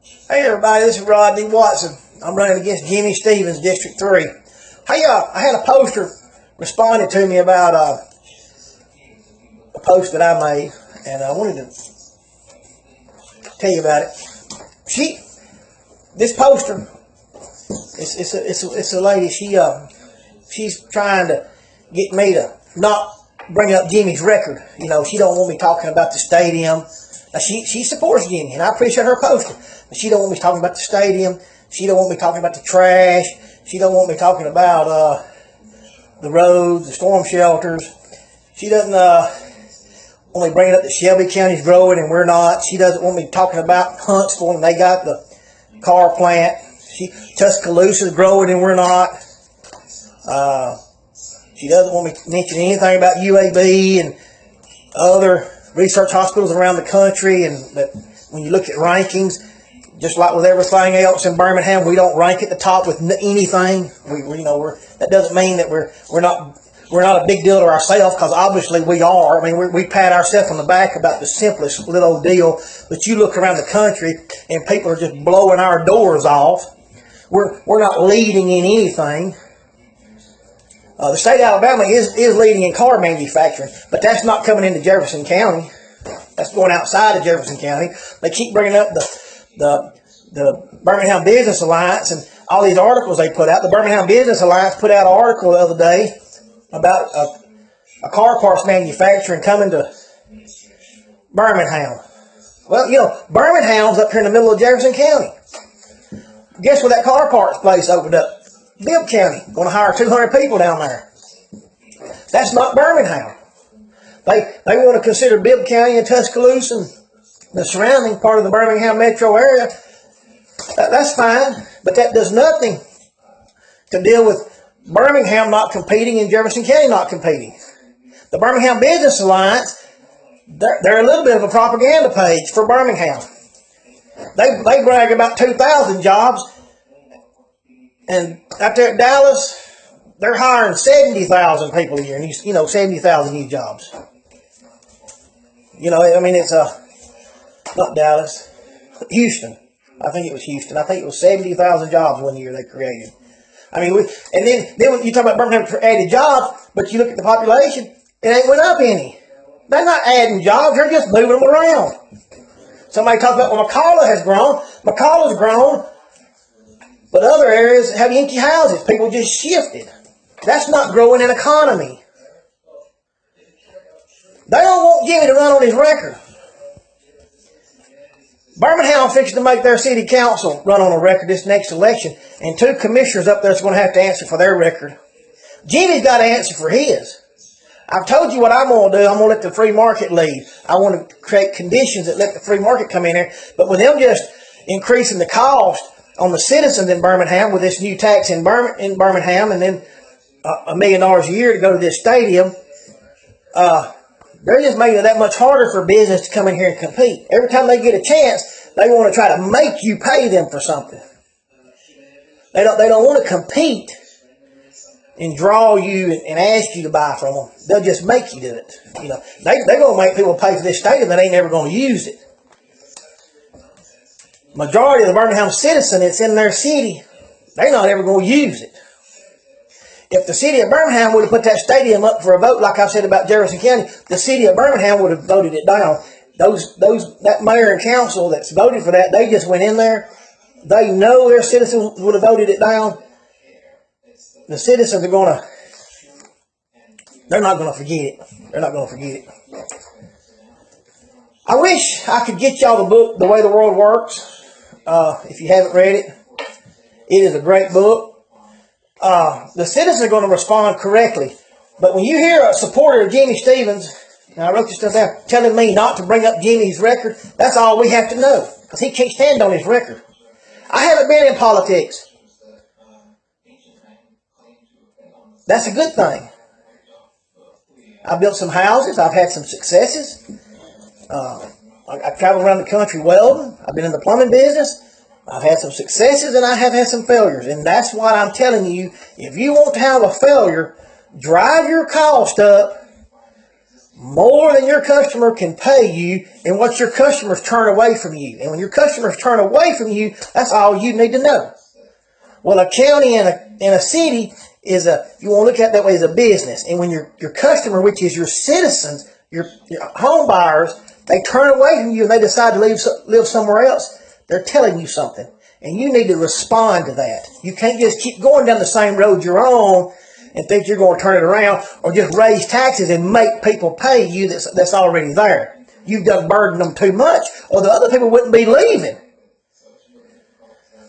Hey everybody, this is Rodney Watson. I'm running against Jimmy Stevens, District 3. Hey, I had a poster responded to me about a post that I made, and I wanted to tell you about it. This poster, it's a lady. She's trying to get me to not bring up Jimmy's record. You know, she don't want me talking about the stadium. Now, she supports Jimmy, and I appreciate her poster. But she don't want me talking about the stadium. She don't want me talking about the trash. She don't want me talking about the roads, the storm shelters. She doesn't want me bringing up that Shelby County's growing and we're not. She doesn't want me talking about Huntsville and they got the car plant. Tuscaloosa's growing and we're not. She doesn't want me mentioning anything about UAB and other research hospitals around the country. And that when you look at rankings, just like with everything else in Birmingham, we don't rank at the top with anything. That doesn't mean that we're not a big deal to ourselves, because obviously we are. I mean, we pat ourselves on the back about the simplest little deal. But you look around the country and people are just blowing our doors off. We're not leading in anything. The state of Alabama is leading in car manufacturing, but that's not coming into Jefferson County. That's going outside of Jefferson County. They keep bringing up the Birmingham Business Alliance and all these articles they put out. The Birmingham Business Alliance put out an article the other day about a car parts manufacturing coming to Birmingham. Well, you know, Birmingham's up here in the middle of Jefferson County. Guess where that car parts place opened up? Bibb County. Going to hire 200 people down there. That's not Birmingham. They want to consider Bibb County and Tuscaloosa and the surrounding part of the Birmingham metro area. That's fine, but that does nothing to deal with Birmingham not competing and Jefferson County not competing. The Birmingham Business Alliance, they're a little bit of a propaganda page for Birmingham. They brag about 2,000 jobs, and out there at Dallas, they're hiring 70,000 people a year, and 70,000 new jobs. You know, I mean, it's not Dallas, Houston. I think it was Houston. I think it was 70,000 jobs one year they created. I mean, and then when you talk about Birmingham added jobs, but you look at the population, it ain't went up any. They're not adding jobs, they're just moving them around. Somebody talked about, well, McCalla has grown. McCalla's grown, but other areas have empty houses. People just shifted. That's not growing an economy. They don't want Jimmy to run on his record. Birmingham fixing to make their city council run on a record this next election, and 2 commissioners up there is going to have to answer for their record. Jimmy's got to answer for his. I've told you what I'm going to do. I'm going to let the free market lead. I want to create conditions that let the free market come in there. But with them just increasing the cost on the citizens in Birmingham with this new tax in Birmingham, and then $1 million a year to go to this stadium, they're just making it that much harder for business to come in here and compete. Every time they get a chance, they want to try to make you pay them for something. They don't want to compete and draw you and ask you to buy from them. They'll just make you do it. You know, they're going to make people pay for this stadium that ain't never going to use it. Majority of the Birmingham citizen that's in their city, they're not ever going to use it. If the city of Birmingham would have put that stadium up for a vote, like I said about Jefferson County, the city of Birmingham would have voted it down. That mayor and council that's voted for that, they just went in there. They know their citizens would have voted it down. The citizens they're not going to forget it. They're not going to forget it. I wish I could get y'all the book, The Way the World Works. If you haven't read it, it is a great book. The citizens are going to respond correctly. But when you hear a supporter of Jimmy Stevens, and I wrote this stuff down, telling me not to bring up Jimmy's record, that's all we have to know, because he can't stand on his record. I haven't been in politics. That's a good thing. I've built some houses. I've had some successes. I've traveled around the country welding. I've been in the plumbing business. I've had some successes and I have had some failures. And that's why I'm telling you, if you want to have a failure, drive your cost up, more than your customer can pay you and what your customers turn away from you. And when your customers turn away from you, that's all you need to know. Well, a county and a city is you want to look at it that way, as a business. And when your customer, which is your citizens, your home buyers, they turn away from you and they decide to live somewhere else, they're telling you something. And you need to respond to that. You can't just keep going down the same road you're on and think you're going to turn it around, or just raise taxes and make people pay you that's already there. You've done burdened them too much, or the other people wouldn't be leaving.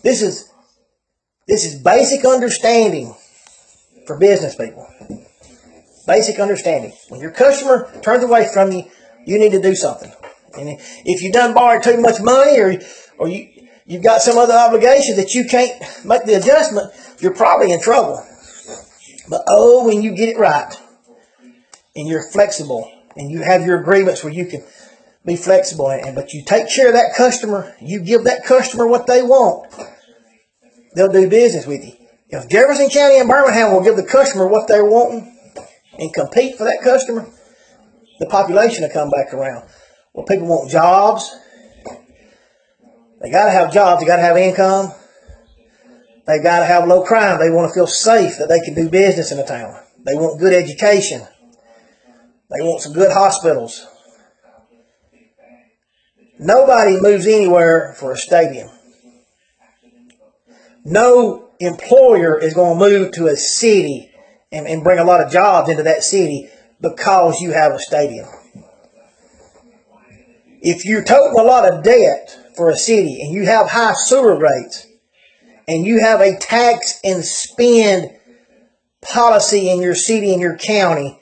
This is basic understanding for business people. Basic understanding. When your customer turns away from you, you need to do something. And if you've done borrowed too much money, or you've got some other obligation that you can't make the adjustment, you're probably in trouble. But when you get it right, and you're flexible, and you have your agreements where you can be flexible, but you take care of that customer, you give that customer what they want, they'll do business with you. If Jefferson County and Birmingham will give the customer what they're wanting and compete for that customer, the population will come back around. Well, people want jobs. They got to have jobs. They got to have income. They got to have low crime. They want to feel safe that they can do business in the town. They want good education. They want some good hospitals. Nobody moves anywhere for a stadium. No employer is going to move to a city and bring a lot of jobs into that city because you have a stadium. If you're toting a lot of debt for a city and you have high sewer rates and you have a tax and spend policy in your city and your county,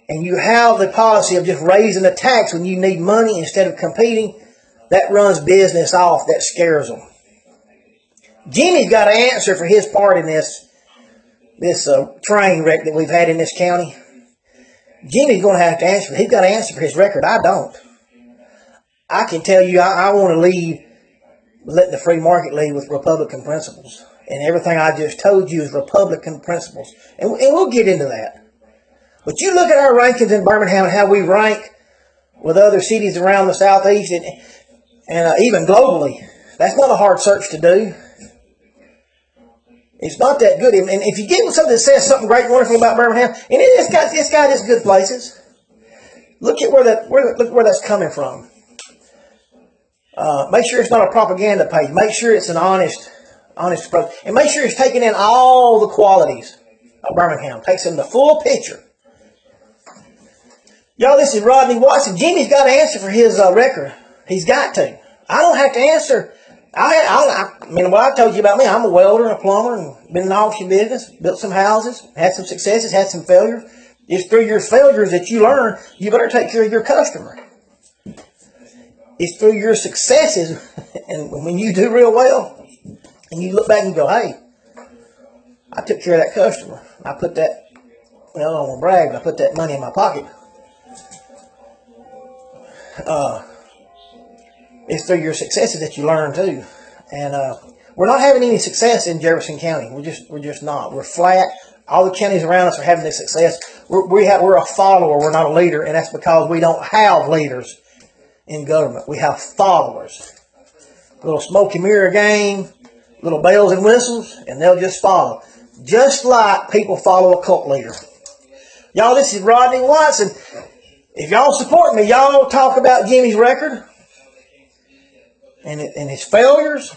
and you have the policy of just raising the tax when you need money instead of competing, that runs business off. That scares them. Jimmy's got to answer for his part in this train wreck that we've had in this county. Jimmy's going to have to answer. He's got to answer for his record. I don't. I can tell you, I want to leave, letting the free market lead with Republican principles. And everything I just told you is Republican principles. And we'll get into that. But you look at our rankings in Birmingham and how we rank with other cities around the Southeast and even globally. That's not a hard search to do. It's not that good. And if you get something that says something great and wonderful about Birmingham, and it's got its good places, look at where that's coming from. Make sure it's not a propaganda page. Make sure it's an honest approach. And make sure it's taking in all the qualities of Birmingham. Takes in the full picture. Y'all, this is Rodney Watson. Jimmy's got to answer for his record. He's got to. I don't have to answer. I mean, what I told you about me, I'm a welder and a plumber and been in the auction business, built some houses, had some successes, had some failures. It's through your failures that you learn you better take care of your customer. It's through your successes, and when you do real well, and you look back and go, hey, I took care of that customer. I put that, well, I don't want to brag, but I put that money in my pocket. It's through your successes that you learn too. And we're not having any success in Jefferson County. We're just not. We're flat. All the counties around us are having this success. We're a follower. We're not a leader, and that's because we don't have leaders in government. We have followers. A little smoke and mirror game, little bells and whistles, and they'll just follow. Just like people follow a cult leader. Y'all, this is Rodney Watson. If y'all support me, y'all talk about Jimmy's record and his failures.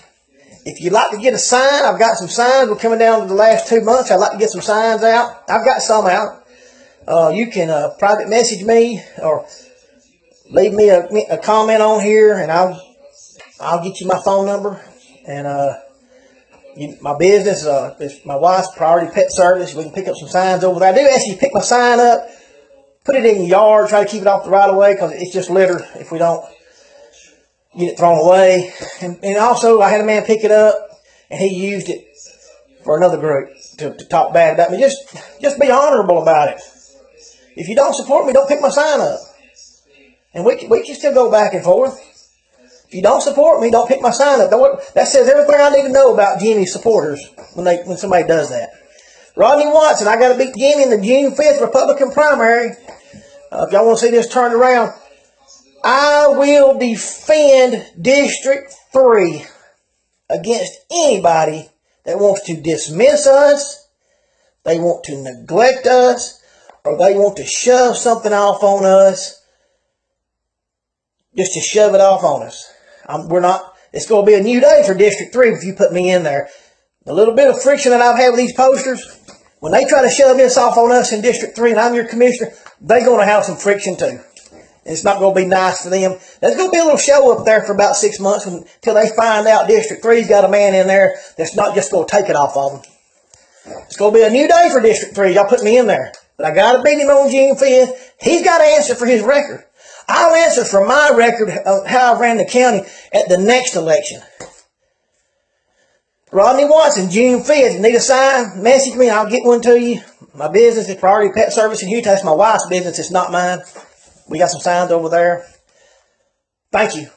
If you'd like to get a sign, I've got some signs. We're coming down to the last 2 months. I'd like to get some signs out. I've got some out. You can private message me or leave me a comment on here, and I'll get you my phone number. And my business is my wife's Priority Pet Service. We can pick up some signs over there. I do ask you to pick my sign up, put it in your yard, try to keep it off the right of way because it's just litter if we don't get it thrown away. And also, I had a man pick it up, and he used it for another group to talk bad about me. Just be honorable about it. If you don't support me, don't pick my sign up. And we can still go back and forth. If you don't support me, don't pick my sign up. That says everything I need to know about Jimmy's supporters when somebody does that. Rodney Watson, I got to beat Jimmy in the June 5th Republican primary. If y'all want to see this turned around, I will defend District 3 against anybody that wants to dismiss us, they want to neglect us, or they want to shove something off on us, just to shove it off on us. It's going to be a new day for District 3 if you put me in there. The little bit of friction that I've had with these posters, when they try to shove this off on us in District 3 and I'm your commissioner, they're going to have some friction too. It's not going to be nice for them. There's going to be a little show up there for about 6 months until they find out District 3's got a man in there that's not just going to take it off of them. It's going to be a new day for District 3. Y'all put me in there. But I got to beat him on June 5th. He's got to answer for his record. I'll answer for my record of how I ran the county at the next election. Rodney Watson, June 5th. Need a sign? Message me. I'll get one to you. My business is Priority Pet Service in Utah. It's my wife's business. It's not mine. We got some signs over there. Thank you.